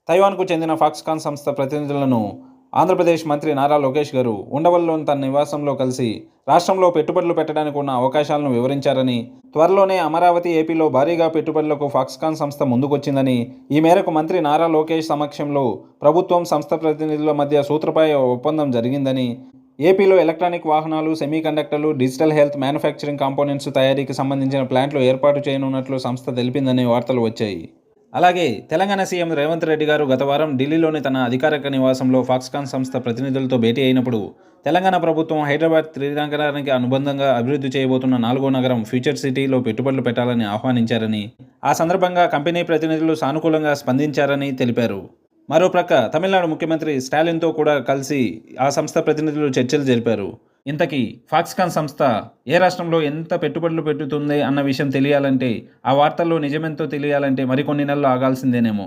తైవాన్కు చెందిన ఫాక్స్కాన్ సంస్థ ప్రతినిధులను ఆంధ్రప్రదేశ్ మంత్రి నారా లోకేష్ గారు ఉండవల్లిలోని తన నివాసంలో కలిసి రాష్ట్రంలో పెట్టుబడులు పెట్టడానికి ఉన్న అవకాశాలను వివరించారని, త్వరలోనే అమరావతి ఏపీలో భారీగా పెట్టుబడులకు ఫాక్స్కాన్ సంస్థ ముందుకొచ్చిందని, ఈ మేరకు మంత్రి నారా లోకేష్ సమక్షంలో ప్రభుత్వం, సంస్థ ప్రతినిధుల మధ్య సూత్రప్రాయ ఒప్పందం జరిగిందని, ఏపీలో ఎలక్ట్రానిక్ వాహనాలు, సెమీకండక్టర్లు, డిజిటల్ హెల్త్, మ్యానుఫ్యాక్చరింగ్ కాంపోనెంట్స్ తయారీకి సంబంధించిన ప్లాంట్లు ఏర్పాటు చేయనున్నట్లు సంస్థ తెలిపిందని వార్తలు వచ్చాయి. అలాగే తెలంగాణ సీఎం రేవంత్ రెడ్డి గారు గత వారం ఢిల్లీలోని తన అధికారిక నివాసంలో ఫాక్స్కాన్ సంస్థ ప్రతినిధులతో భేటీ అయినప్పుడు తెలంగాణ ప్రభుత్వం హైదరాబాద్ త్రినగరానికి అనుబంధంగా అభివృద్ధి చేయబోతున్న 4వ నగరం ఫ్యూచర్ సిటీలో పెట్టుబడులు పెట్టాలని ఆహ్వానించారని, ఆ సందర్భంగా కంపెనీ ప్రతినిధులు సానుకూలంగా స్పందించారని తెలిపారు. మరోప్రక్క తమిళనాడు ముఖ్యమంత్రి స్టాలిన్తో కూడా కలిసి ఆ సంస్థ ప్రతినిధులు చర్చలు జరిపారు. ఇంతకీ ఫాక్స్కాన్ సంస్థ ఏ రాష్ట్రంలో ఎంత పెట్టుబడులు పెట్టుతుంది అన్న విషయం తెలియాలంటే, ఆ వార్తల్లో నిజమెంతో తెలియాలంటే మరికొన్ని నెలలు ఆగాల్సిందేనేమో.